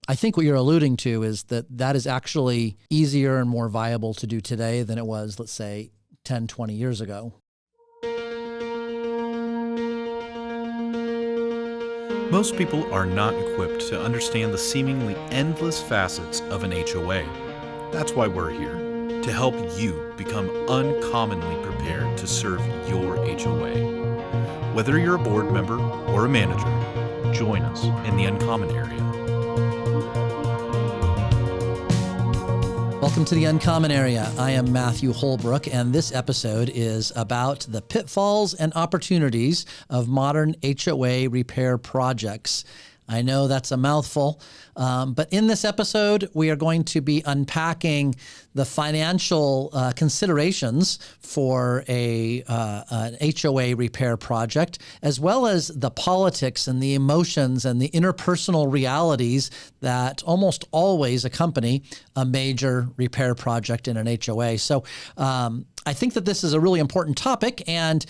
I think what you're alluding to is that is actually easier and more viable to do today than it was, let's say, 10, 20 years ago. Most people are not equipped to understand the seemingly endless facets of an HOA. That's why we're here, to help you become uncommonly prepared to serve your HOA. Whether you're a board member or a manager, join us in the Uncommon area. Welcome to the Uncommon Area. I am Matthew Holbrook, and this episode is about the pitfalls and opportunities of modern HOA repair projects. I know that's a mouthful, but in this episode, we are going to be unpacking the financial considerations for an HOA repair project, as well as the politics and the emotions and the interpersonal realities that almost always accompany a major repair project in an HOA. So I think that this is a really important topic, and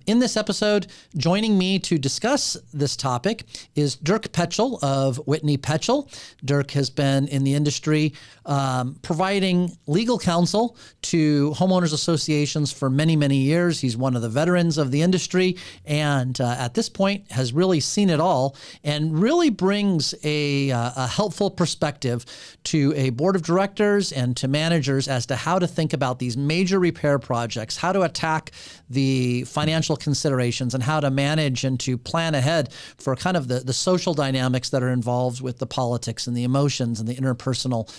in this episode, joining me to discuss this topic is Dirk Petchul of Whitney Petchul. Dirk has been in the industry providing legal counsel to homeowners associations for many, many years. He's one of the veterans of the industry, and at this point has really seen it all and really brings a helpful perspective to a board of directors and to managers as to how to think about these major repair projects, how to attack the financial considerations, and how to manage and to plan ahead for kind of the social dynamics that are involved with the politics and the emotions and the interpersonal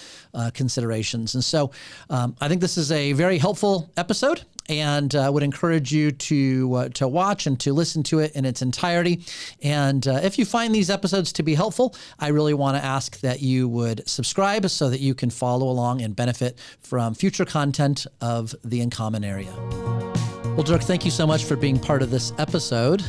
considerations. And so I think this is a very helpful episode, and would encourage you to watch and to listen to it in its entirety. And if you find these episodes to be helpful, I really want to ask that you would subscribe so that you can follow along and benefit from future content of the Uncommon Area. Well, Dirk, thank you so much for being part of this episode.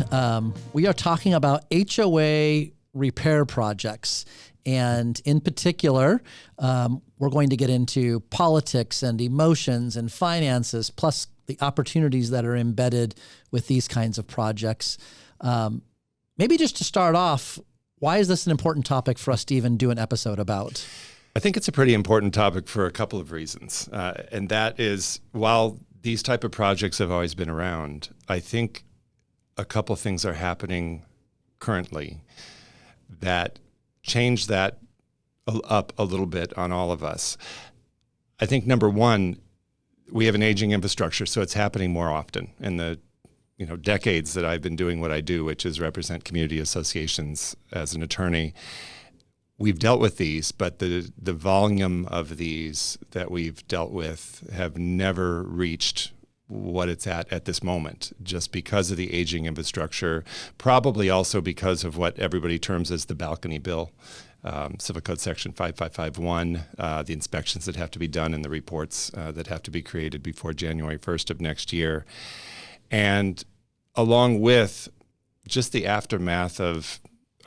We are talking about HOA repair projects. And in particular, we're going to get into politics and emotions and finances, plus the opportunities that are embedded with these kinds of projects. Maybe just to start off, why is this an important topic for us to even do an episode about? I think it's a pretty important topic for a couple of reasons. And that is, while these type of projects have always been around, I think a couple of things are happening currently that change that up a little bit on all of us. I think number one, we have an aging infrastructure, so it's happening more often. In the decades that I've been doing what I do, which is represent community associations as an attorney, we've dealt with these, but the volume of these that we've dealt with have never reached what it's at this moment, just because of the aging infrastructure, probably also because of what everybody terms as the balcony bill, Civil Code Section 5551, the inspections that have to be done and the reports that have to be created before January 1st of next year. And along with just the aftermath of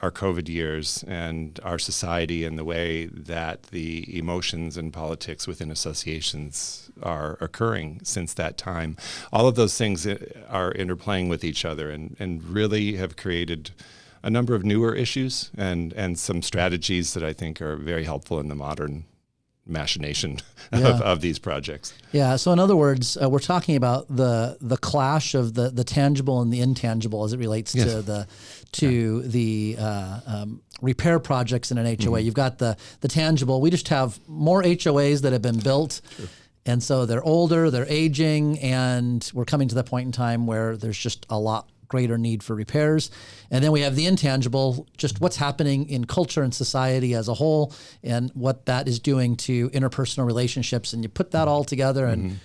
our COVID years and our society and the way that the emotions and politics within associations are occurring since that time, all of those things are interplaying with each other and really have created a number of newer issues and some strategies that I think are very helpful in the modern machination of these projects. Yeah. So in other words, we're talking about the clash of the tangible and the intangible as it relates to the repair projects in an HOA. Mm-hmm. You've got the tangible. We just have more HOAs that have been built. True. And so they're older, they're aging, and we're coming to the point in time where there's just a lot greater need for repairs. And then we have the intangible, just what's happening in culture and society as a whole and what that is doing to interpersonal relationships. And you put that all together and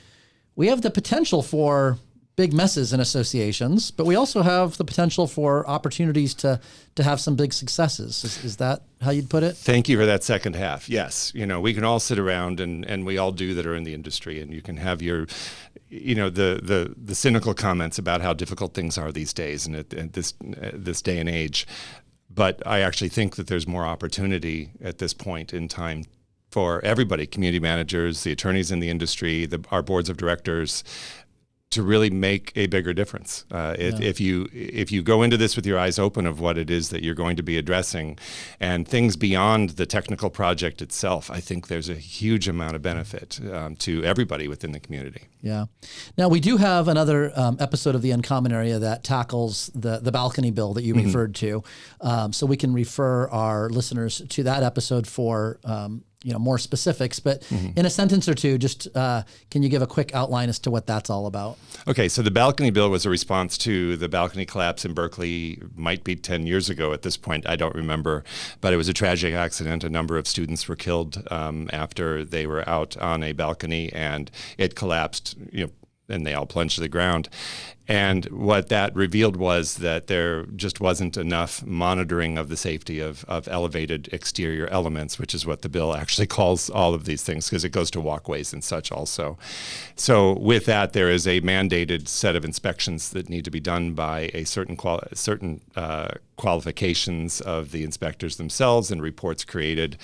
we have the potential for big messes in associations, but we also have the potential for opportunities to have some big successes. Is that how you'd put it? Thank you for that second half. Yes. We can all sit around and we all do that are in the industry, and you can have your the cynical comments about how difficult things are these days and at this day and age. But I actually think that there's more opportunity at this point in time for everybody, community managers, the attorneys in the industry, our boards of directors, to really make a bigger difference. If you go into this with your eyes open of what it is that you're going to be addressing and things beyond the technical project itself, I think there's a huge amount of benefit to everybody within the community. Yeah. Now, we do have another episode of the Uncommon Area that tackles the balcony bill that you referred to. So we can refer our listeners to that episode for more specifics, but in a sentence or two, just can you give a quick outline as to what that's all about? Okay, so the balcony bill was a response to the balcony collapse in Berkeley, might be 10 years ago at this point, I don't remember, but it was a tragic accident. A number of students were killed after they were out on a balcony and it collapsed, and they all plunged to the ground. And what that revealed was that there just wasn't enough monitoring of the safety of elevated exterior elements, which is what the bill actually calls all of these things, because it goes to walkways and such also. So with that, there is a mandated set of inspections that need to be done by a certain qualifications of the inspectors themselves and reports created.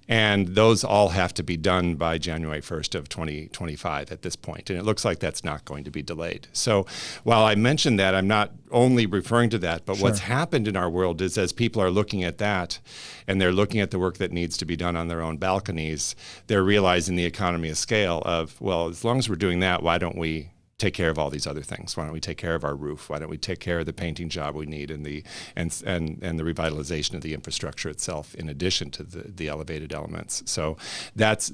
And those all have to be done by January 1st of 2025 at this point. And it looks like that's not going to be delayed. So while I mentioned that, I'm not only referring to that, but what's happened in our world is as people are looking at that and they're looking at the work that needs to be done on their own balconies, they're realizing the economy of scale of, well, as long as we're doing that, why don't we take care of all these other things? Why don't we take care of our roof? Why don't we take care of the painting job we need and the revitalization of the infrastructure itself, in addition to the elevated elements? So that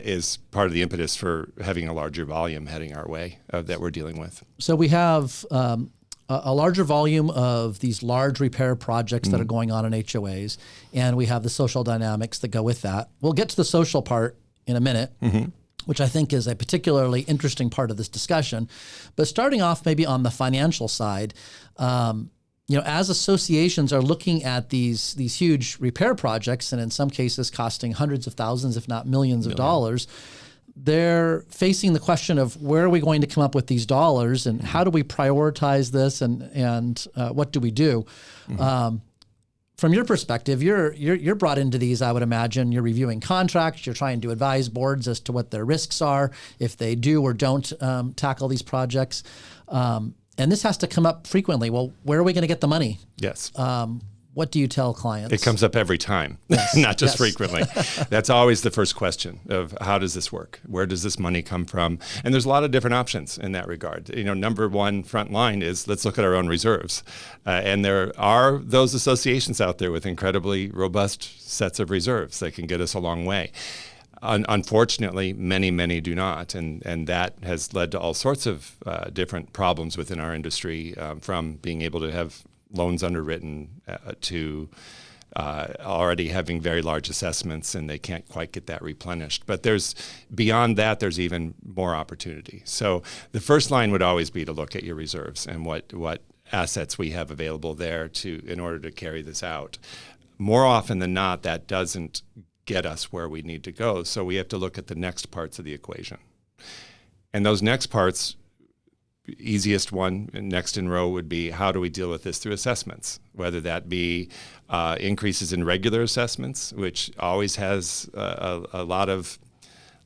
is part of the impetus for having a larger volume heading our way that we're dealing with. So we have a larger volume of these large repair projects that are going on in HOAs, and we have the social dynamics that go with that. We'll get to the social part in a minute. Which I think is a particularly interesting part of this discussion. But starting off maybe on the financial side, as associations are looking at these huge repair projects, and in some cases costing hundreds of thousands, if not millions of dollars, they're facing the question of where are we going to come up with these dollars, and how do we prioritize this, and what do we do? From your perspective, you're brought into these, I would imagine. You're reviewing contracts. You're trying to advise boards as to what their risks are, if they do or don't tackle these projects. And this has to come up frequently. Well, where are we going to get the money? Yes. What do you tell clients? It comes up every time, not just frequently. That's always the first question of how does this work? Where does this money come from? And there's a lot of different options in that regard. Number one front line is let's look at our own reserves. And there are those associations out there with incredibly robust sets of reserves that can get us a long way. Unfortunately, many do not, and that has led to all sorts of different problems within our industry, from being able to have loans underwritten to already having very large assessments, and they can't quite get that replenished. But beyond that, there's even more opportunity. So the first line would always be to look at your reserves and what assets we have available there in order to carry this out. More often than not, that doesn't get us where we need to go. So we have to look at the next parts of the equation. And those next parts, easiest one, next in row, would be how do we deal with this through assessments, whether that be increases in regular assessments, which always has a lot of,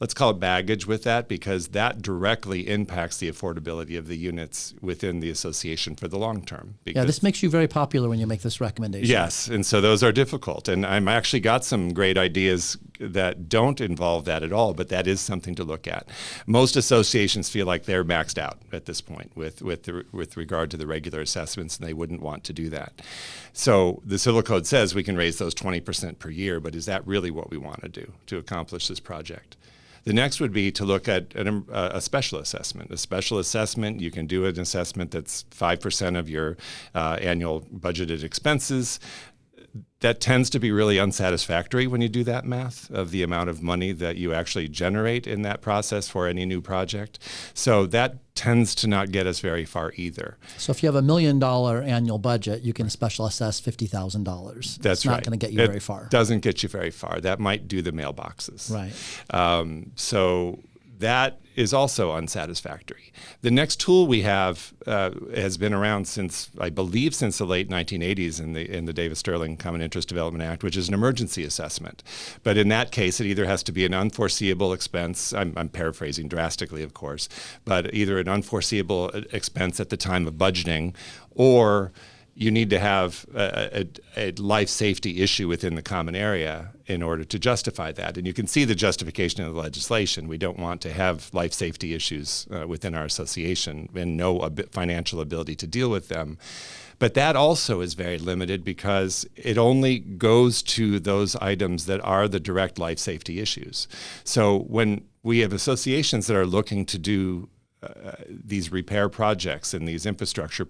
let's call it baggage with that, because that directly impacts the affordability of the units within the association for the long term. Yeah, this makes you very popular when you make this recommendation. Yes, and so those are difficult. And I'm actually got some great ideas that don't involve that at all, but that is something to look at. Most associations feel like they're maxed out at this point with regard to the regular assessments, and they wouldn't want to do that. So the Civil Code says we can raise those 20% per year, but is that really what we want to do to accomplish this project? The next would be to look at a special assessment. A special assessment, you can do an assessment that's 5% of your annual budgeted expenses. That tends to be really unsatisfactory when you do that math of the amount of money that you actually generate in that process for any new project. So that tends to not get us very far either. So if you have $1 million annual budget, you can special assess $50,000. That's right. Not going to get you very far. Doesn't get you very far. That might do the mailboxes. Right. So that is also unsatisfactory. The next tool we have has been around since, I believe, since the late 1980s in the Davis-Sterling Common Interest Development Act, which is an emergency assessment. But in that case, it either has to be an unforeseeable expense, I'm paraphrasing drastically, of course, but either an unforeseeable expense at the time of budgeting, or you need to have a life safety issue within the common area in order to justify that. And you can see the justification of the legislation. We don't want to have life safety issues within our association and no financial ability to deal with them. But that also is very limited because it only goes to those items that are the direct life safety issues. So when we have associations that are looking to do these repair projects and these infrastructure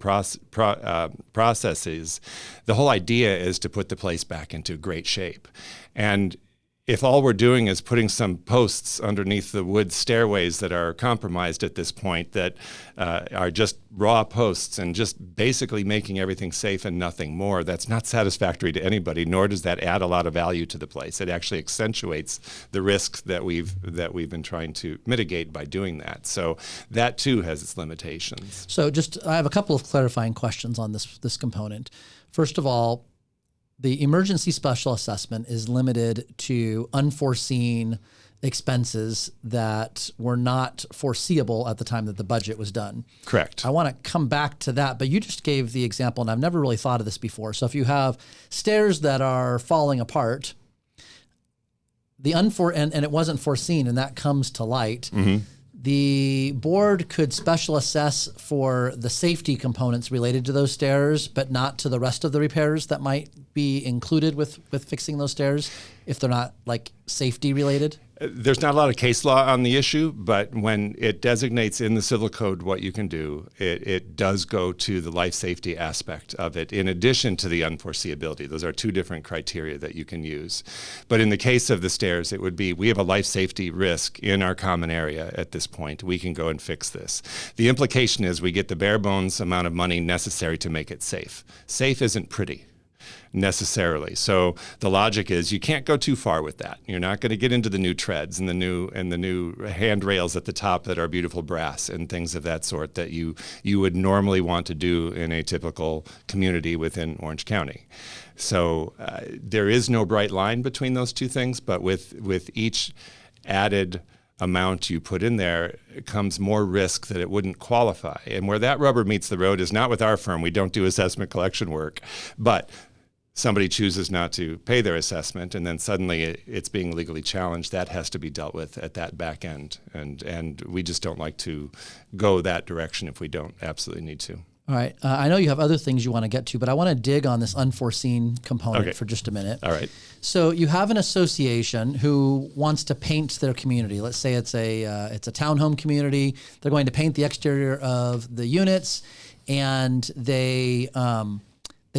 processes, the whole idea is to put the place back into great shape. And if all we're doing is putting some posts underneath the wood stairways that are compromised at this point, that are just raw posts and just basically making everything safe and nothing more, that's not satisfactory to anybody, nor does that add a lot of value to the place. It actually accentuates the risks that we've been trying to mitigate by doing that. So that too has its limitations. So I have a couple of clarifying questions on this component. First of all, the emergency special assessment is limited to unforeseen expenses that were not foreseeable at the time that the budget was done. Correct. I want to come back to that, but you just gave the example, and I've never really thought of this before. So if you have stairs that are falling apart, and it wasn't foreseen, and that comes to light, the board could special assess for the safety components related to those stairs, but not to the rest of the repairs that might be included with fixing those stairs if they're not like safety related? There's not a lot of case law on the issue, but when it designates in the civil code what you can do, it does go to the life safety aspect of it, in addition to the unforeseeability. Those are two different criteria that you can use. But in the case of the stairs, it would be, we have a life safety risk in our common area at this point. We can go and fix this. The implication is we get the bare bones amount of money necessary to make it safe. Safe isn't pretty necessarily. So the logic is you can't go too far with that. You're not going to get into the new treads and the new handrails at the top that are beautiful brass and things of that sort that you would normally want to do in a typical community within Orange County. So there is no bright line between those two things, but with each added amount you put in there, it comes more risk that it wouldn't qualify. And where that rubber meets the road is not with our firm. We don't do assessment collection work, but somebody chooses not to pay their assessment, and then suddenly it's being legally challenged. That has to be dealt with at that back end, and we just don't like to go that direction if we don't absolutely need to. All right. I know you have other things you want to get to, but I want to dig on this unforeseen component for just a minute. All right. So you have an association who wants to paint their community. Let's say it's a townhome community. They're going to paint the exterior of the units, and they've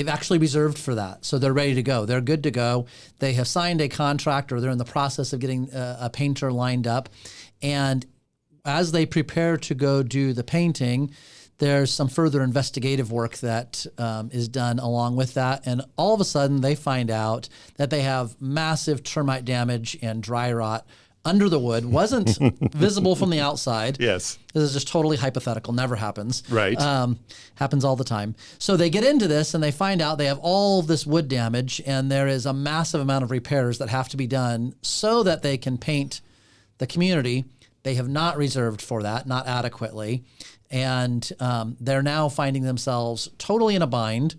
actually reserved for that. So they're ready to go. They're good to go. They have signed a contract, or they're in the process of getting a painter lined up. And as they prepare to go do the painting, there's some further investigative work that is done along with that. And all of a sudden they find out that they have massive termite damage and dry rot under the wood. Wasn't visible from the outside. Yes. This is just totally hypothetical. Never happens. Right. Happens all the time. So they get into this and they find out they have all of this wood damage, and there is a massive amount of repairs that have to be done so that they can paint the community. They have not reserved for that, not adequately. And they're now finding themselves totally in a bind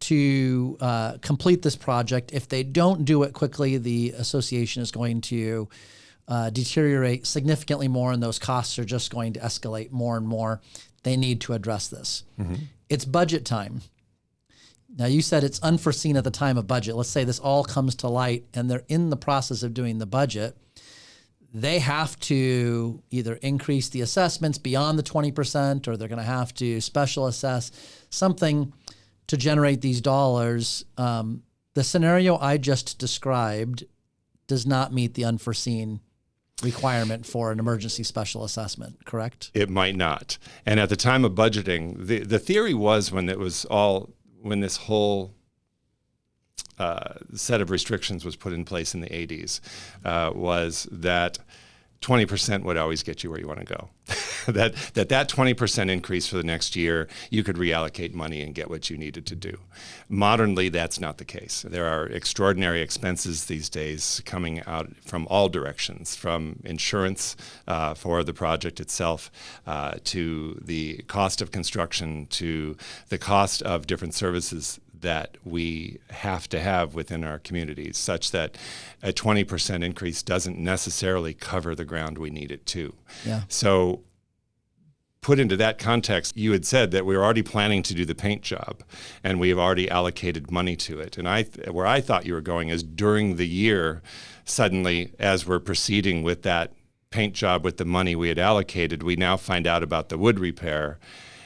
to complete this project. If they don't do it quickly, the association is going to deteriorate significantly more, and those costs are just going to escalate more and more. They need to address this. Mm-hmm. It's budget time. Now, you said it's unforeseen at the time of budget. Let's say this all comes to light and they're in the process of doing the budget. They have to either increase the assessments beyond the 20%, or they're going to have to special assess something to generate these dollars. The scenario I just described does not meet the unforeseen requirement for an emergency special assessment, correct? It might not. And at the time of budgeting, the theory was when this whole set of restrictions was put in place in the 80s, was that 20% would always get you where you want to go. that 20% increase for the next year, you could reallocate money and get what you needed to do. Modernly, that's not the case. There are extraordinary expenses these days coming out from all directions, from insurance for the project itself, to the cost of construction, to the cost of different services that we have to have within our communities, such that a 20% increase doesn't necessarily cover the ground we need it to. Yeah. So put into that context, you had said that we were already planning to do the paint job, and we have already allocated money to it. And where I thought you were going is during the year, suddenly, as we're proceeding with that paint job with the money we had allocated, we now find out about the wood repair.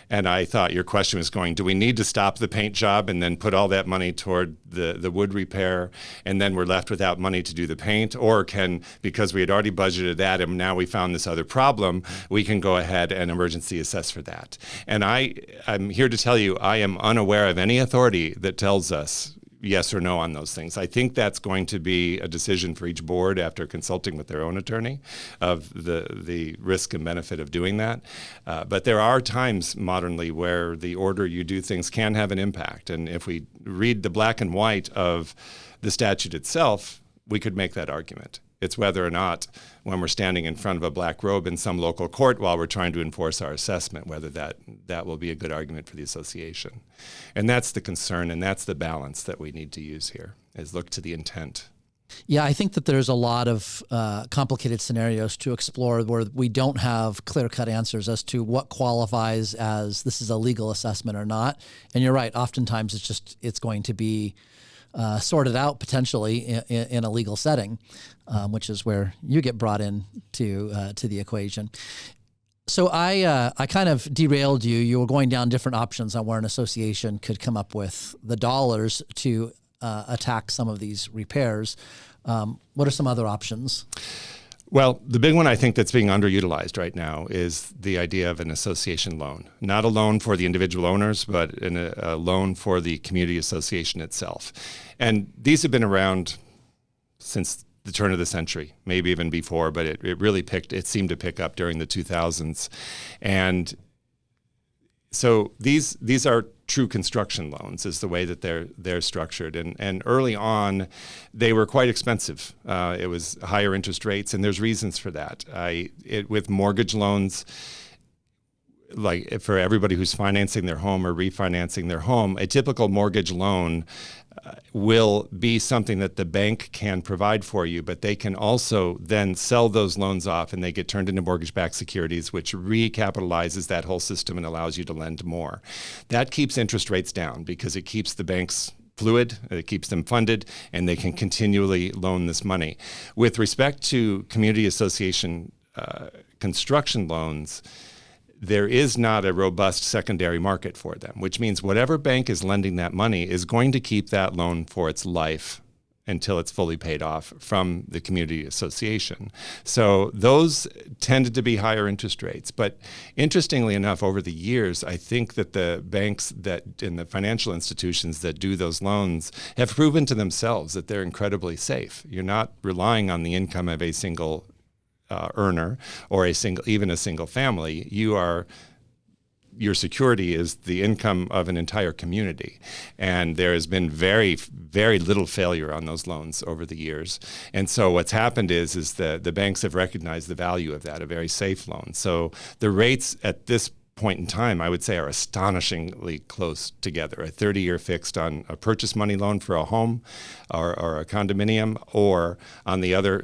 And I thought your question was going, do we need to stop the paint job and then put all that money toward the wood repair, and then we're left without money to do the paint? Or can, because we had already budgeted that and now we found this other problem, we can go ahead and emergency assess for that? And I'm here to tell you, I am unaware of any authority that tells us yes or no on those things. I think that's going to be a decision for each board after consulting with their own attorney of the risk and benefit of doing that. But there are times modernly where the order you do things can have an impact. And if we read the black and white of the statute itself, we could make that argument. It's whether or not, when we're standing in front of a black robe in some local court while we're trying to enforce our assessment, whether that will be a good argument for the association. And that's the concern, and that's the balance that we need to use here, is look to the intent. Yeah, I think that there's a lot of complicated scenarios to explore where we don't have clear-cut answers as to what qualifies as this is a legal assessment or not. And you're right, oftentimes it's going to be sorted out potentially in a legal setting, which is where you get brought in to the equation. So I kind of derailed you. You were going down different options on where an association could come up with the dollars to attack some of these repairs. What are some other options? Well, the big one I think that's being underutilized right now is the idea of an association loan. Not a loan for the individual owners, but a loan for the community association itself. And these have been around since the turn of the century, maybe even before, but it seemed to pick up during the 2000s. And so these are true construction loans, is the way that they're structured. And early on, they were quite expensive. It was higher interest rates, and there's reasons for that. With mortgage loans, like for everybody who's financing their home or refinancing their home, a typical mortgage loan will be something that the bank can provide for you, but they can also then sell those loans off and they get turned into mortgage-backed securities, which recapitalizes that whole system and allows you to lend more. That keeps interest rates down because it keeps the banks fluid, it keeps them funded, and they can continually loan this money. With respect to community association construction loans, there is not a robust secondary market for them, which means whatever bank is lending that money is going to keep that loan for its life until it's fully paid off from the community association. So those tended to be higher interest rates. But interestingly enough, over the years, I think that the banks and the financial institutions that do those loans have proven to themselves that they're incredibly safe. You're not relying on the income of a single earner or even a single family. Your security is the income of an entire community. And there has been very, very little failure on those loans over the years. And so what's happened is the banks have recognized the value of that, a very safe loan. So the rates at this point in time, I would say, are astonishingly close together. A 30-year fixed on a purchase money loan for a home or a condominium, or on the other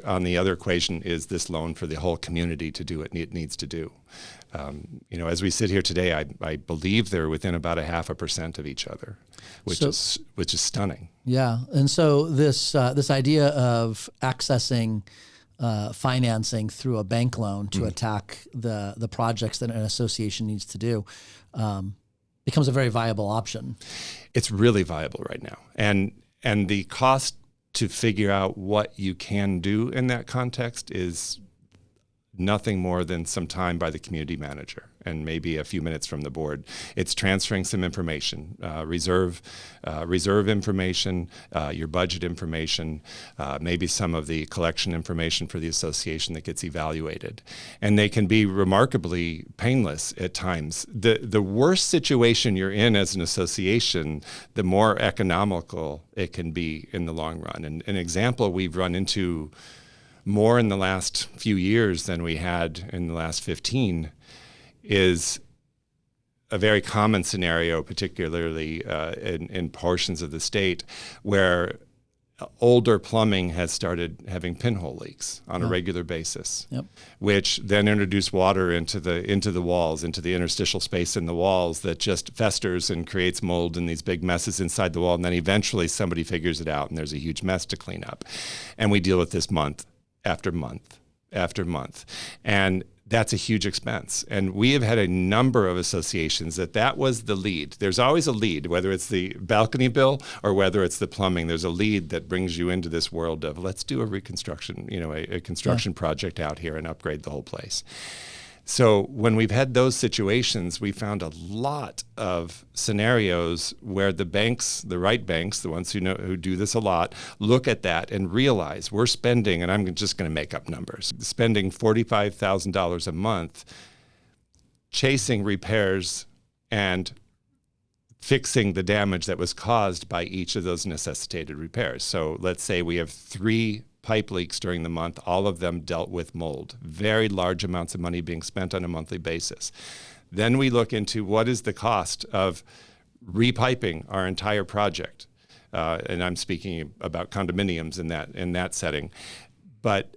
equation is this loan for the whole community to do what it needs to do. As we sit here today, I believe they're within about 0.5% of each other, which is stunning. Yeah, and so this idea of accessing financing through a bank loan to attack the projects that an association needs to do becomes a very viable option. It's really viable right now. And the cost to figure out what you can do in that context is nothing more than some time by the community manager and maybe a few minutes from the board. It's transferring some information, reserve information, your budget information, maybe some of the collection information for the association that gets evaluated. And they can be remarkably painless at times. The worse situation you're in as an association, the more economical it can be in the long run. And an example we've run into more in the last few years than we had in the last 15 is a very common scenario, particularly in portions of the state, where older plumbing has started having pinhole leaks on a regular basis, which then introduce water into the walls, into the interstitial space in the walls that just festers and creates mold and these big messes inside the wall. And then eventually somebody figures it out and there's a huge mess to clean up. And we deal with this month after month after month. And that's a huge expense. And we have had a number of associations that was the lead. There's always a lead, whether it's the balcony bill or whether it's the plumbing. There's a lead that brings you into this world of let's do a reconstruction, a construction project out here and upgrade the whole place. So when we've had those situations, we found a lot of scenarios where the banks, the right banks, the ones who do this a lot, look at that and realize we're spending, and I'm just going to make up numbers, spending $45,000 a month chasing repairs and fixing the damage that was caused by each of those necessitated repairs. So let's say we have 3 pipe leaks during the month, all of them dealt with mold. Very large amounts of money being spent on a monthly basis. Then we look into what is the cost of repiping our entire project. And I'm speaking about condominiums in that setting. But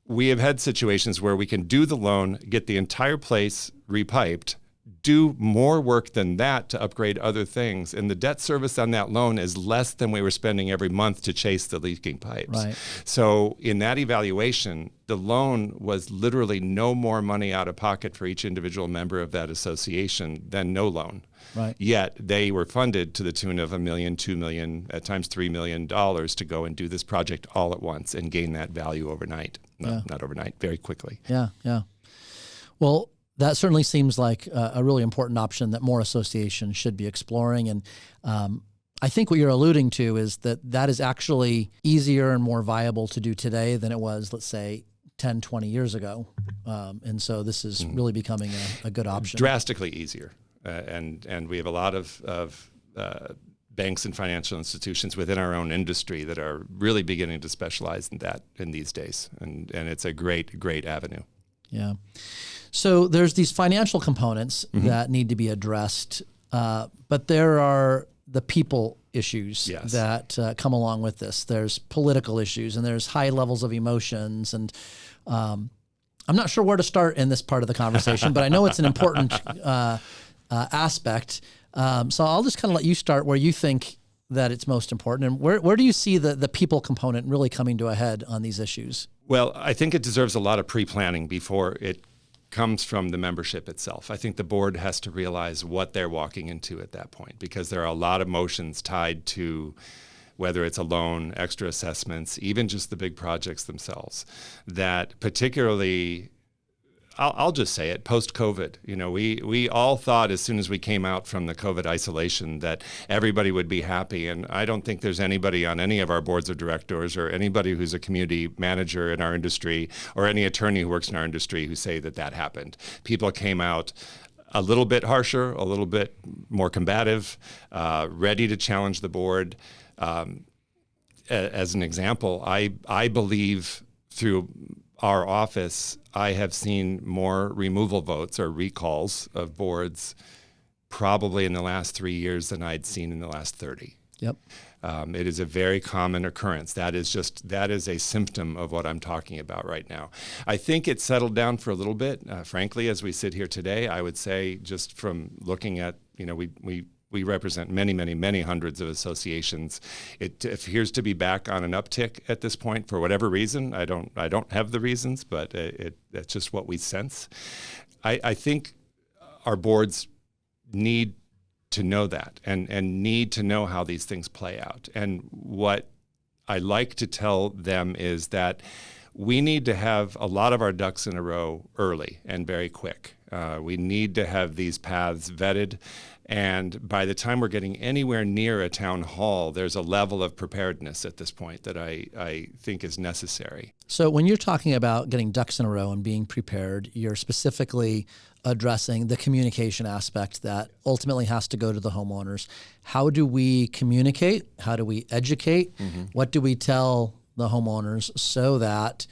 we have had situations where we can do the loan, get the entire place repiped, do more work than that to upgrade other things. And the debt service on that loan is less than we were spending every month to chase the leaking pipes. Right. So in that evaluation, the loan was literally no more money out of pocket for each individual member of that association than no loan. Right. Yet they were funded to the tune of $1 million, $2 million, at times $3 million to go and do this project all at once and gain that value overnight. Not overnight, very quickly. Yeah. Well, that certainly seems like a really important option that more associations should be exploring. And I think what you're alluding to is that is actually easier and more viable to do today than it was, let's say, 10, 20 years ago. And so this is really becoming a good option. Drastically easier. And we have a lot of banks and financial institutions within our own industry that are really beginning to specialize in that in these days. And it's a great, great avenue. Yeah. So there's these financial components that need to be addressed, but there are the people issues that come along with this. There's political issues and there's high levels of emotions. And I'm not sure where to start in this part of the conversation, but I know it's an important aspect. So I'll just kind of let you start where you think that it's most important. And where do you see the people component really coming to a head on these issues? Well, I think it deserves a lot of pre-planning before it comes from the membership itself. I think the board has to realize what they're walking into at that point, because there are a lot of emotions tied to whether it's a loan, extra assessments, even just the big projects themselves, that particularly, I'll just say it, post-COVID, we all thought as soon as we came out from the COVID isolation that everybody would be happy. And I don't think there's anybody on any of our boards of directors or anybody who's a community manager in our industry or any attorney who works in our industry who say that happened. People came out a little bit harsher, a little bit more combative, ready to challenge the board. As an example, I believe through our office, I have seen more removal votes or recalls of boards probably in the last 3 years than I'd seen in the last 30. Yep. It is a very common occurrence. That is a symptom of what I'm talking about right now. I think it settled down for a little bit. Frankly, as we sit here today, I would say just from looking at, we represent many, many, many hundreds of associations. It appears to be back on an uptick at this point for whatever reason. I don't have the reasons, but that's just what we sense. I think our boards need to know that and need to know how these things play out. And what I like to tell them is that we need to have a lot of our ducks in a row early and very quick. We need to have these paths vetted. And by the time we're getting anywhere near a town hall, there's a level of preparedness at this point that I think is necessary. So when you're talking about getting ducks in a row and being prepared, you're specifically addressing the communication aspect that ultimately has to go to the homeowners. How do we communicate? How do we educate? Mm-hmm. What do we tell the homeowners so that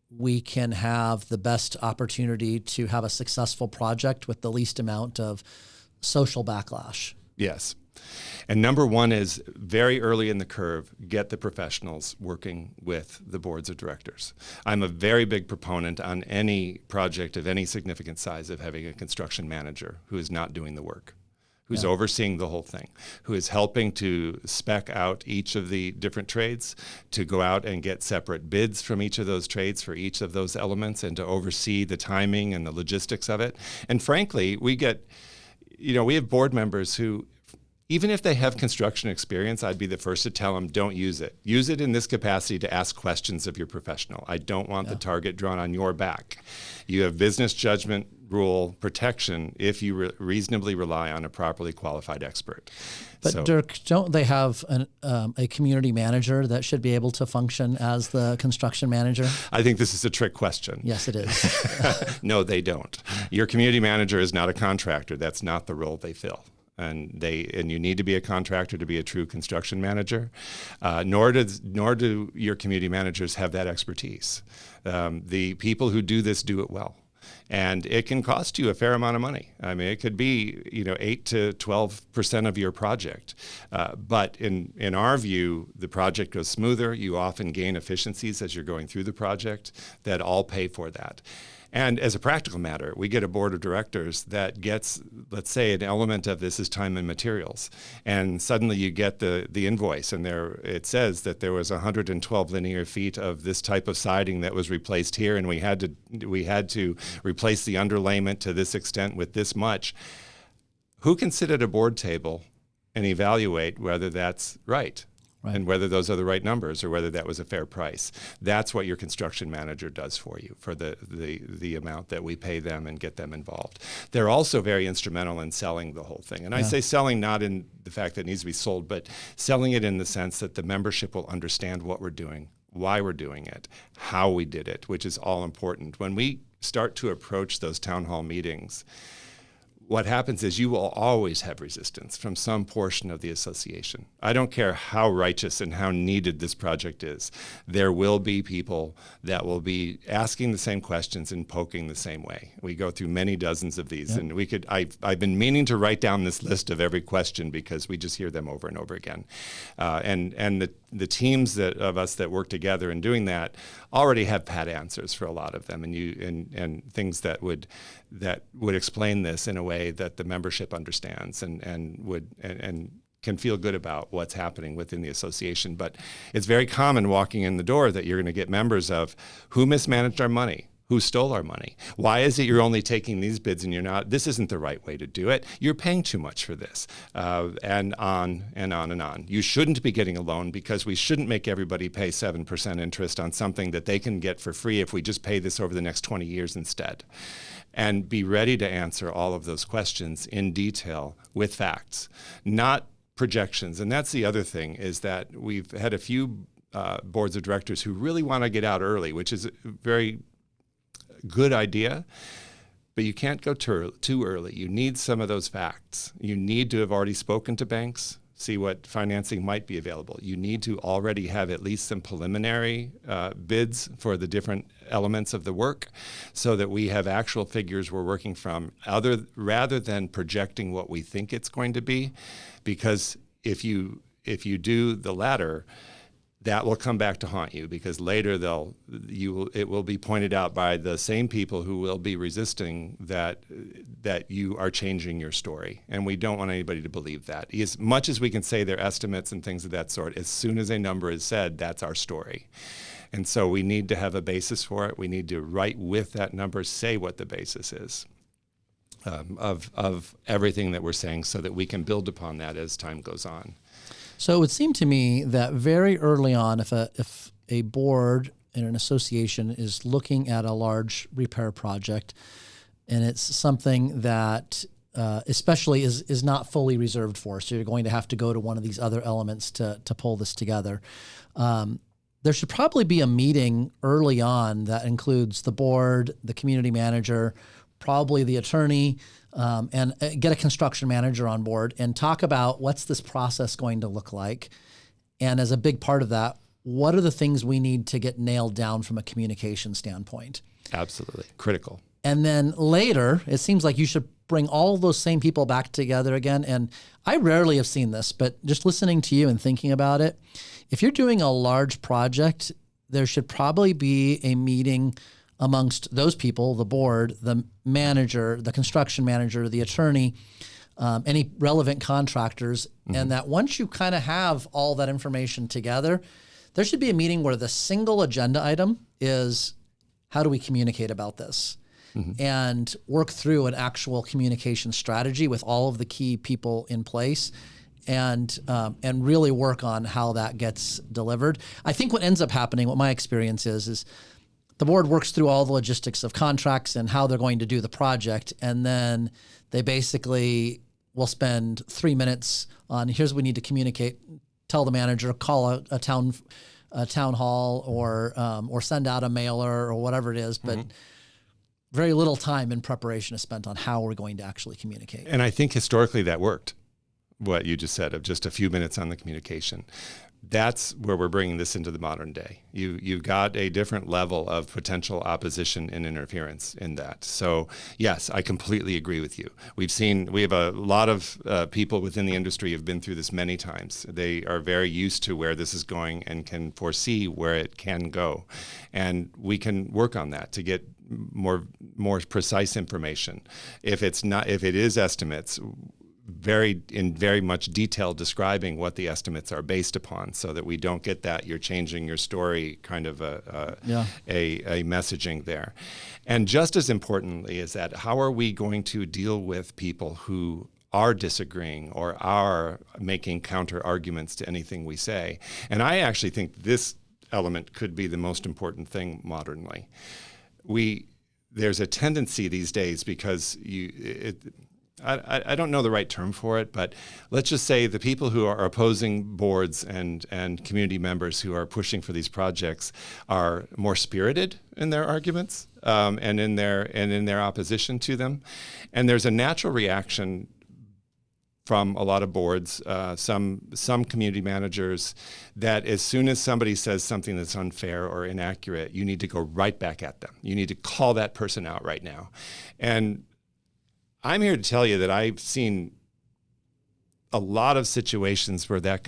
we can have the best opportunity to have a successful project with the least amount of social backlash? Yes. And number one is very early in the curve, get the professionals working with the boards of directors. I'm a very big proponent on any project of any significant size of having a construction manager who is not doing the work, who's overseeing the whole thing, who is helping to spec out each of the different trades, to go out and get separate bids from each of those trades for each of those elements, and to oversee the timing and the logistics of it. And frankly, we have board members who, even if they have construction experience, I'd be the first to tell them, don't use it. Use it in this capacity to ask questions of your professional. I don't want the target drawn on your back. You have business judgment rule protection if you reasonably rely on a properly qualified expert. But Dirk, don't they have a community manager that should be able to function as the construction manager? I think this is a trick question. Yes, it is. No, they don't. Your community manager is not a contractor. That's not the role they fill. And you need to be a contractor to be a true construction manager. Nor do your community managers have that expertise. The people who do this do it well. And it can cost you a fair amount of money. I mean, it could be 8 to 12% of your project. But in our view, the project goes smoother. You often gain efficiencies as you're going through the project that all pay for that. And as a practical matter, we get a board of directors that gets, let's say, an element of this is time and materials. And suddenly you get the invoice, and it says that there was 112 linear feet of this type of siding that was replaced here, and we had to replace the underlayment to this extent with this much. Who can sit at a board table and evaluate whether that's right? And whether those are the right numbers or whether that was a fair price. That's what your construction manager does for you, for the amount that we pay them and get them involved. They're also very instrumental in selling the whole thing. And I say selling not in the fact that it needs to be sold, but selling it in the sense that the membership will understand what we're doing, why we're doing it, how we did it, which is all important. When we start to approach those town hall meetings, what happens is you will always have resistance from some portion of the association. I don't care how righteous and how needed this project is. There will be people that will be asking the same questions and poking the same way. We go through many dozens of these, and I've been meaning to write down this list of every question because we just hear them over and over again. And the teams of us that work together in doing that already have pat answers for a lot of them, and things that would explain this in a way that the membership understands and can feel good about what's happening within the association. But it's very common walking in the door that you're going to get members of who mismanaged our money, who stole our money. Why is it you're only taking these bids and you're not? This isn't the right way to do it. You're paying too much for this, and on and on and on. You shouldn't be getting a loan because we shouldn't make everybody pay 7% interest on something that they can get for free if we just pay this over the next 20 years instead. And be ready to answer all of those questions in detail with facts, not projections. And that's the other thing, is that we've had a few boards of directors who really want to get out early, which is a very good idea, but you can't go too early. You need some of those facts. You need to have already spoken to banks, see what financing might be available. You need to already have at least some preliminary bids for the different elements of the work so that we have actual figures we're working from, rather than projecting what we think it's going to be. Because if you do the latter, that will come back to haunt you, because later it will be pointed out by the same people who will be resisting that you are changing your story. And we don't want anybody to believe that. As much as we can say their estimates and things of that sort, as soon as a number is said, that's our story. And so we need to have a basis for it. We need to write with that number, say what the basis is of everything that we're saying, so that we can build upon that as time goes on. So it would seem to me that very early on, if a board in an association is looking at a large repair project, and it's something that especially is not fully reserved for. So you're going to have to go to one of these other elements to pull this together. There should probably be a meeting early on that includes the board, the community manager, probably the attorney, and get a construction manager on board and talk about what's this process going to look like. And as a big part of that, what are the things we need to get nailed down from a communication standpoint? Absolutely. Critical. And then later, it seems like you should bring all those same people back together again. And I rarely have seen this, but just listening to you and thinking about it, if you're doing a large project, there should probably be a meeting amongst those people, the board, the manager, the construction manager, the attorney, any relevant contractors. And that once you kind of have all that information together, there should be a meeting where the single agenda item is, how do we communicate about this? And work through an actual communication strategy with all of the key people in place, and really work on how that gets delivered. I think what ends up happening, what my experience is the board works through all the logistics of contracts and how they're going to do the project, and then they basically will spend 3 minutes on, here's what we need to communicate, tell the manager, call a town hall, or send out a mailer or whatever it is, but very little time in preparation is spent on how we're going to actually communicate. And I think historically that worked, what you just said, of just a few minutes on the communication. That's where we're bringing this into the modern day. You've got a different level of potential opposition and interference in that. So yes, I completely agree with you. We have a lot of people within the industry who've been through this many times. They are very used to where this is going and can foresee where it can go. And we can work on that to get more precise information. If it is estimates, very much detail describing what the estimates are based upon, so that we don't get that you're changing your story kind of a messaging there. And just as importantly is that, how are we going to deal with people who are disagreeing or are making counter arguments to anything we say? And I actually think this element could be the most important thing modernly. There's a tendency these days, because I don't know the right term for it, but let's just say the people who are opposing boards and community members who are pushing for these projects are more spirited in their arguments and in their opposition to them. And there's a natural reaction from a lot of boards, some community managers, that as soon as somebody says something that's unfair or inaccurate, you need to go right back at them. You need to call that person out right now. And I'm here to tell you that I've seen a lot of situations where that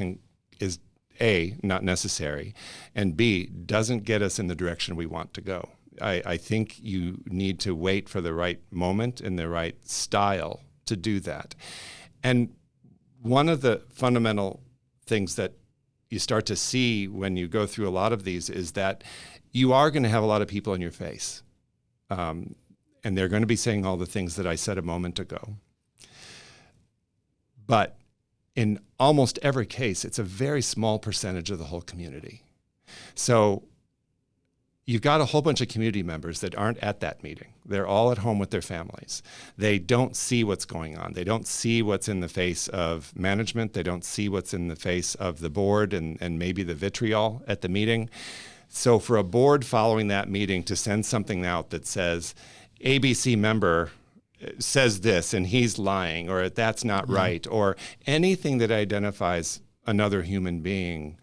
is A, not necessary, and B, doesn't get us in the direction we want to go. I think you need to wait for the right moment and the right style to do that. And one of the fundamental things that you start to see when you go through a lot of these is that you are going to have a lot of people in your face. And they're going to be saying all the things that I said a moment ago. But in almost every case, it's a very small percentage of the whole community. So you've got a whole bunch of community members that aren't at that meeting. They're all at home with their families. They don't see what's going on. They don't see what's in the face of management. They don't see what's in the face of the board and maybe the vitriol at the meeting. So for a board following that meeting to send something out that says, ABC member says this and he's lying, or that's not right, or anything that identifies another human being,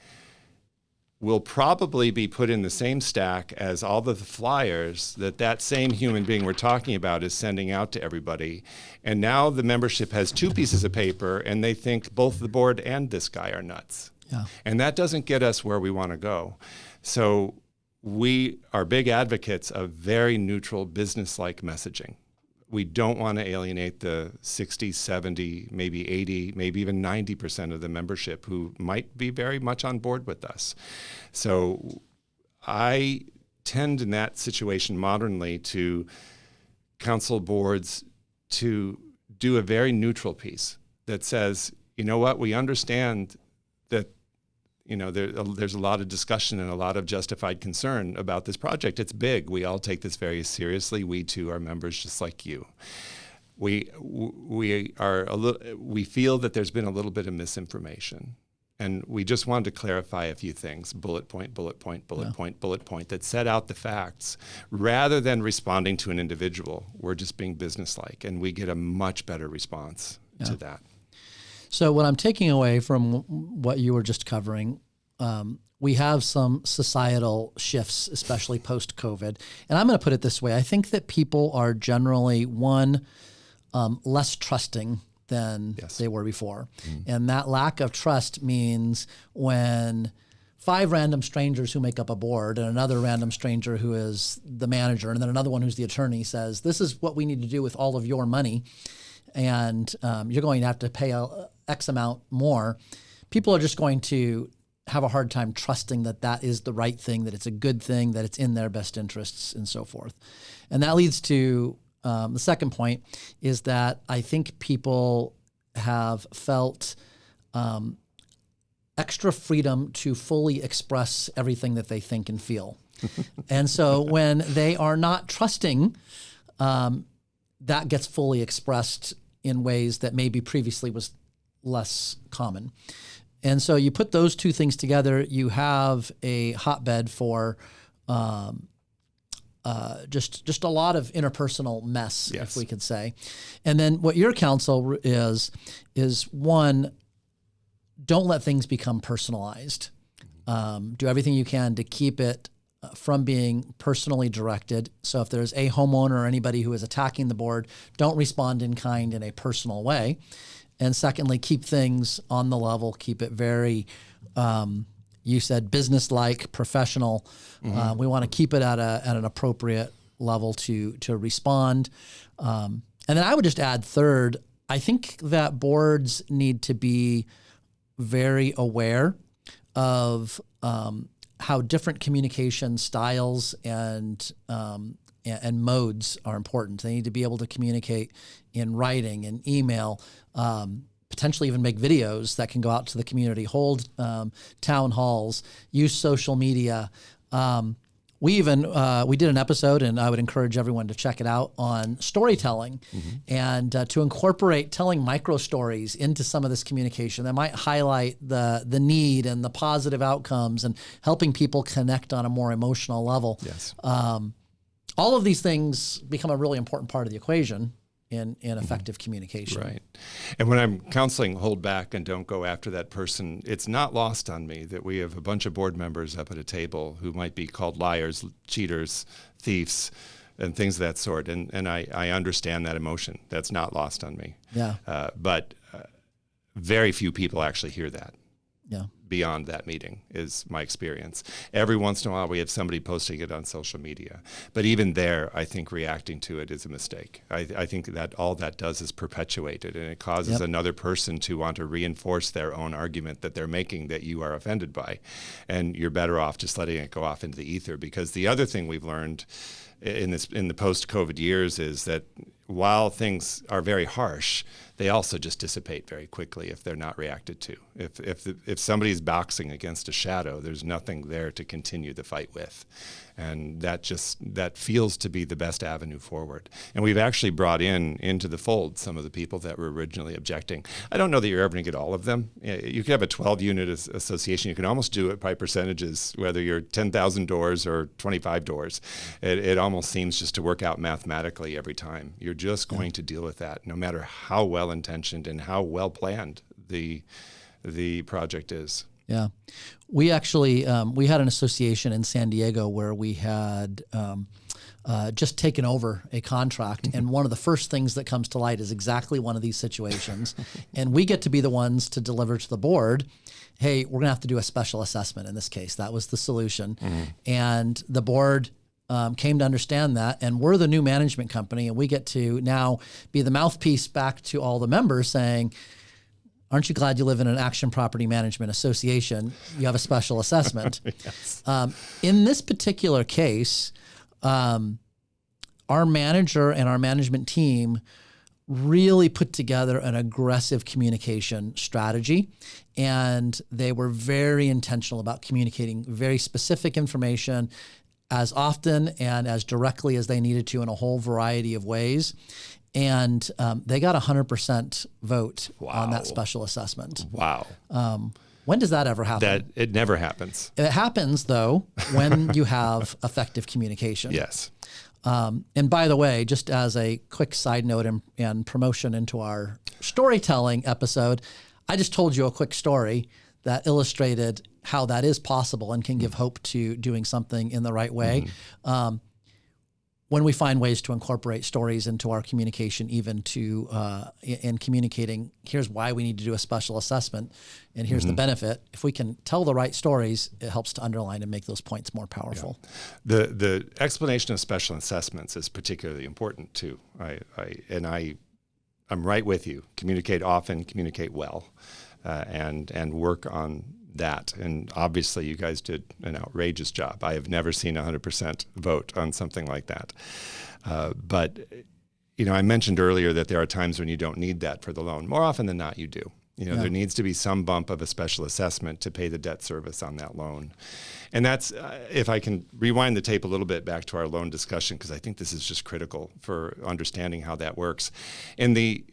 will probably be put in the same stack as all the flyers that same human being we're talking about is sending out to everybody. And now the membership has two pieces of paper and they think both the board and this guy are nuts. Yeah. And that doesn't get us where we want to go. So we are big advocates of very neutral business-like messaging. We don't want to alienate the 60, 70, maybe 80, maybe even 90% of the membership who might be very much on board with us. So I tend in that situation modernly to counsel boards to do a very neutral piece that says, you know what, we understand that there's a lot of discussion and a lot of justified concern about this project. It's big. We all take this very seriously. We too are members just like you. We feel that there's been a little bit of misinformation. And we just wanted to clarify a few things, bullet point, that set out the facts. Rather than responding to an individual, we're just being businesslike, and we get a much better response to that. So what I'm taking away from what you were just covering, we have some societal shifts, especially post-COVID. And I'm going to put it this way. I think that people are generally, less trusting than they were before. And that lack of trust means when 5 random strangers who make up a board and another random stranger who is the manager and then another one who's the attorney says, this is what we need to do with all of your money, and you're going to have to pay X amount more, people are just going to have a hard time trusting that that is the right thing, that it's a good thing, that it's in their best interests, and so forth. And that leads to the second point is that I think people have felt extra freedom to fully express everything that they think and feel. And so when they are not trusting, that gets fully expressed in ways that maybe previously was less common. And so you put those two things together, you have a hotbed for just a lot of interpersonal mess, if we could say. And then what your counsel is one, don't let things become personalized. Do everything you can to keep it from being personally directed. So if there's a homeowner or anybody who is attacking the board, don't respond in kind in a personal way. And secondly, keep things on the level, keep it very, you said business-like, professional. We want to keep it at an appropriate level to respond. And then I would just add third, I think that boards need to be very aware of how different communication styles and modes are important. They need to be able to communicate in writing and email, potentially even make videos that can go out to the community, hold town halls, use social media. We did an episode, and I would encourage everyone to check it out, on storytelling and to incorporate telling micro stories into some of this communication that might highlight the need and the positive outcomes and helping people connect on a more emotional level. Yes. All of these things become a really important part of the equation in effective communication. Right. And when I'm counseling hold back and don't go after that person, it's not lost on me that we have a bunch of board members up at a table who might be called liars, cheaters, thieves, and things of that sort. And I understand that emotion. That's not lost on me. Yeah. But very few people actually hear that. Yeah. Beyond that meeting is my experience. Every once in a while we have somebody posting it on social media. But even there, I think reacting to it is a mistake. I think that all that does is perpetuate it, and it causes another person to want to reinforce their own argument that they're making that you are offended by. And you're better off just letting it go off into the ether, because the other thing we've learned in the post-COVID years is that while things are very harsh, they also just dissipate very quickly if they're not reacted to. If somebody's boxing against a shadow, there's nothing there to continue the fight with. And that feels to be the best avenue forward. And we've actually brought into the fold some of the people that were originally objecting. I don't know that you're ever going to get all of them. You could have a 12-unit association. You can almost do it by percentages, whether you're 10,000 doors or 25 doors. It almost seems just to work out mathematically every time. You're just going to deal with that, no matter how well-intentioned and how well-planned the project is. Yeah. We actually, we had an association in San Diego where we had just taken over a contract. And one of the first things that comes to light is exactly one of these situations. And we get to be the ones to deliver to the board, hey, we're going to have to do a special assessment in this case. That was the solution. And the board came to understand that, and we're the new management company, and we get to now be the mouthpiece back to all the members saying, aren't you glad you live in an action property management association? You have a special assessment. Yes. In this particular case, our manager and our management team really put together an aggressive communication strategy, and they were very intentional about communicating very specific information as often and as directly as they needed to in a whole variety of ways. And they got 100% vote on that special assessment. Wow. When does that ever happen? It never happens. It happens, though, when you have effective communication. Yes. And by the way, just as a quick side note and promotion into our storytelling episode, I just told you a quick story that illustrated how that is possible and can give hope to doing something in the right way. When we find ways to incorporate stories into our communication, even to in communicating, here's why we need to do a special assessment, and here's the benefit. If we can tell the right stories, it helps to underline and make those points more powerful. Yeah. The explanation of special assessments is particularly important too. I'm right with you. Communicate often, communicate well, and work on that. And obviously you guys did an outrageous job. I have never seen 100% vote on something like that. But I mentioned earlier that there are times when you don't need that for the loan. More often than not, you do. There needs to be some bump of a special assessment to pay the debt service on that loan. And that's, if I can rewind the tape a little bit back to our loan discussion, because I think this is just critical for understanding how that works. In the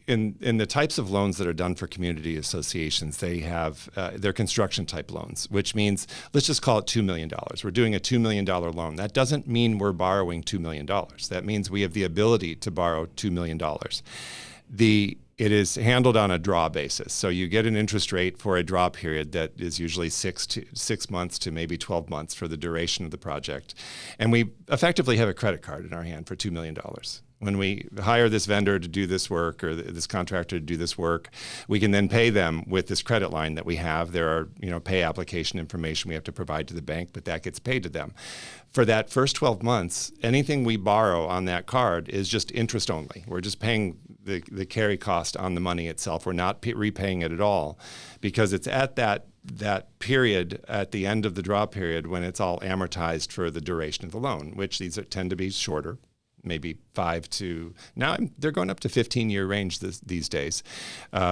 types of loans that are done for community associations, they have, they're construction type loans, which means, let's just call it $2 million. We're doing a $2 million loan. That doesn't mean we're borrowing $2 million. That means we have the ability to borrow $2 million. It is handled on a draw basis. So you get an interest rate for a draw period that is usually 6 months to maybe 12 months for the duration of the project. And we effectively have a credit card in our hand for $2 million. When we hire this vendor to do this work or this contractor to do this work, we can then pay them with this credit line that we have. There are, pay application information we have to provide to the bank, but that gets paid to them. For that first 12 months, anything we borrow on that card is just interest only. We're just paying the carry cost on the money itself. We're not repaying it at all, because it's at that period at the end of the draw period when it's all amortized for the duration of the loan, which tend to be shorter, maybe 5 to, now they're going up to 15-year range these days.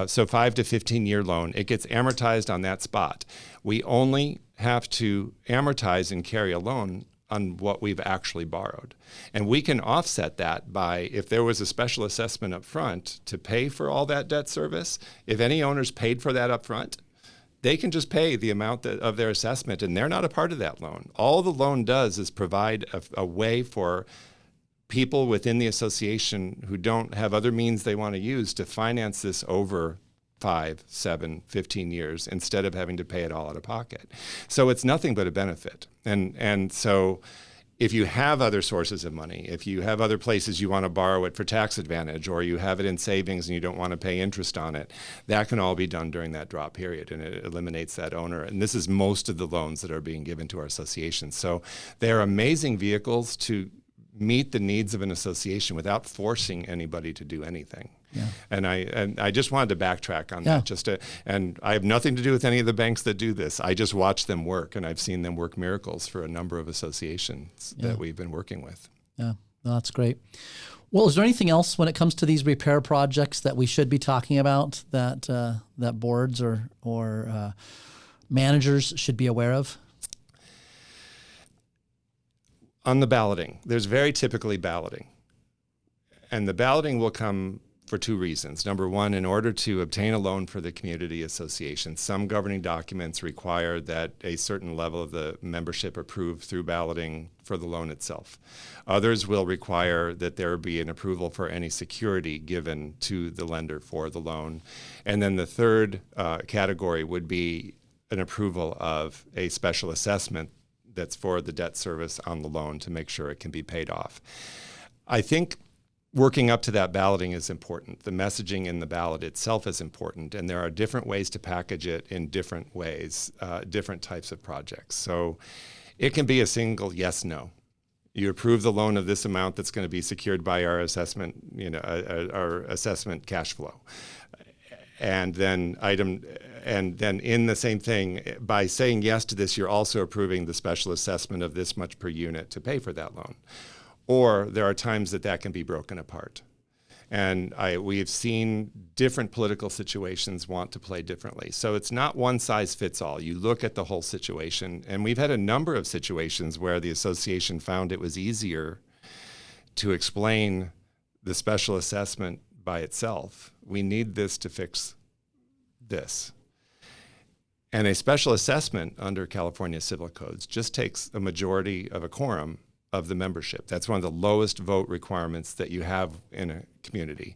So 5 to 15-year loan, it gets amortized on that spot. We only have to amortize and carry a loan on what we've actually borrowed. And we can offset that by, if there was a special assessment up front to pay for all that debt service, if any owners paid for that up front, they can just pay the amount of their assessment, and they're not a part of that loan. All the loan does is provide a way for people within the association who don't have other means they want to use to finance this over 5, 7, 15 years instead of having to pay it all out of pocket. So it's nothing but a benefit. And so if you have other sources of money, if you have other places you want to borrow it for tax advantage, or you have it in savings and you don't want to pay interest on it, that can all be done during that draw period, and it eliminates that owner. And this is most of the loans that are being given to our associations. So they're amazing vehicles to meet the needs of an association without forcing anybody to do anything. Yeah. And I just wanted to backtrack on that. And I have nothing to do with any of the banks that do this. I just watch them work, and I've seen them work miracles for a number of associations that we've been working with. Yeah, no, that's great. Well, is there anything else when it comes to these repair projects that we should be talking about that that boards or managers should be aware of? On the balloting, there's very typically balloting. And the balloting will come for 2 reasons. Number one, in order to obtain a loan for the community association, some governing documents require that a certain level of the membership approve through balloting for the loan itself. Others will require that there be an approval for any security given to the lender for the loan. And then the third category would be an approval of a special assessment that's for the debt service on the loan to make sure it can be paid off. I think working up to that balloting is important. The messaging in the ballot itself is important, and there are different ways to package it in different ways, different types of projects. So it can be a single yes, no. You approve the loan of this amount that's going to be secured by our assessment, our assessment cash flow. And then in the same thing, by saying yes to this, you're also approving the special assessment of this much per unit to pay for that loan. Or there are times that can be broken apart. And we've seen different political situations want to play differently. So it's not one size fits all. You look at the whole situation. And we've had a number of situations where the association found it was easier to explain the special assessment by itself. We need this to fix this. And a special assessment under California civil codes just takes a majority of a quorum of the membership. That's one of the lowest vote requirements that you have in a community,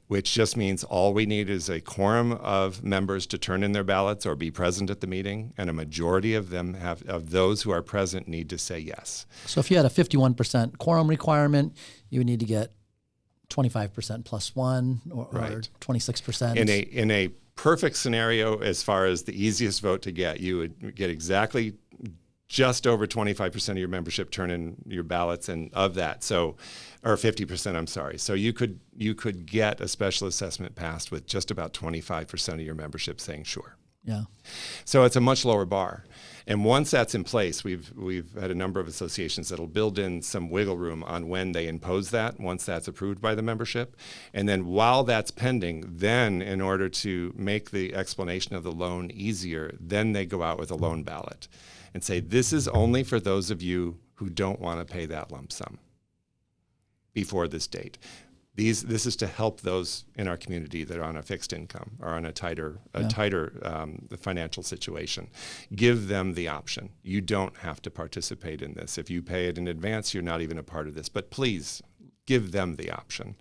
which just means all we need is a quorum of members to turn in their ballots or be present at the meeting, and a majority of them of those who are present need to say yes. So if you had a 51% quorum requirement, you would need to get 25% plus one or 26%. In a perfect scenario, as far as the easiest vote to get, you would get exactly just over 25% of your membership turn in your ballots, and of that, or 50%, I'm sorry. So you could get a special assessment passed with just about 25% of your membership saying sure. Yeah. So it's a much lower bar. And once that's in place, we've had a number of associations that'll build in some wiggle room on when they impose that, once that's approved by the membership. And then while that's pending, then in order to make the explanation of the loan easier, then they go out with a loan ballot and say, this is only for those of you who don't want to pay that lump sum before this date. This is to help those in our community that are on a fixed income or on a tighter financial situation. Give them the option. You don't have to participate in this. If you pay it in advance, you're not even a part of this. But please, give them the option.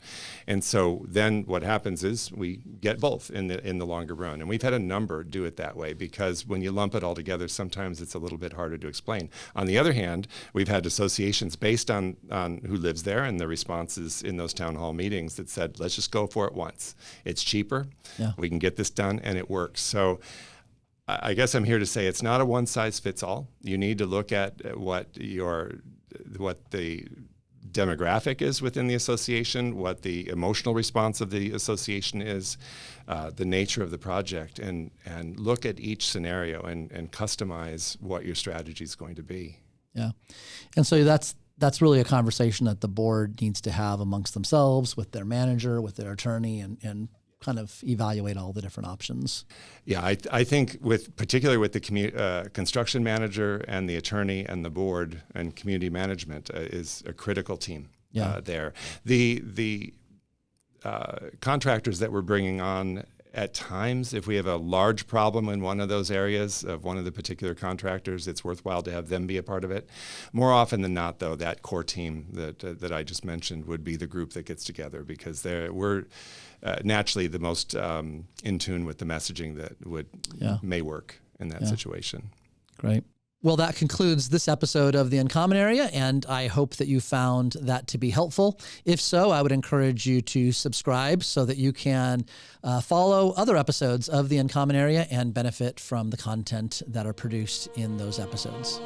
And so then what happens is we get both in the longer run. And we've had a number do it that way, because when you lump it all together, sometimes it's a little bit harder to explain. On the other hand, we've had associations based on who lives there and the responses in those town hall meetings that said, let's just go for it once. It's cheaper. Yeah. We can get this done, and it works. So I guess I'm here to say it's not a one size fits all. You need to look at what the demographic is within the association, what the emotional response of the association is, the nature of the project, and look at each scenario and customize what your strategy is going to be. Yeah. And so that's really a conversation that the board needs to have amongst themselves, with their manager, with their attorney, and kind of evaluate all the different options. Yeah, I think particularly with the construction manager and the attorney and the board and community management is a critical team there. The contractors that we're bringing on, at times, if we have a large problem in one of those areas of one of the particular contractors, it's worthwhile to have them be a part of it. More often than not, though, that core team that I just mentioned would be the group that gets together, because we're naturally the most in tune with the messaging that may work in that situation. Great. Well, that concludes this episode of The Uncommon Area, and I hope that you found that to be helpful. If so, I would encourage you to subscribe so that you can follow other episodes of The Uncommon Area and benefit from the content that are produced in those episodes.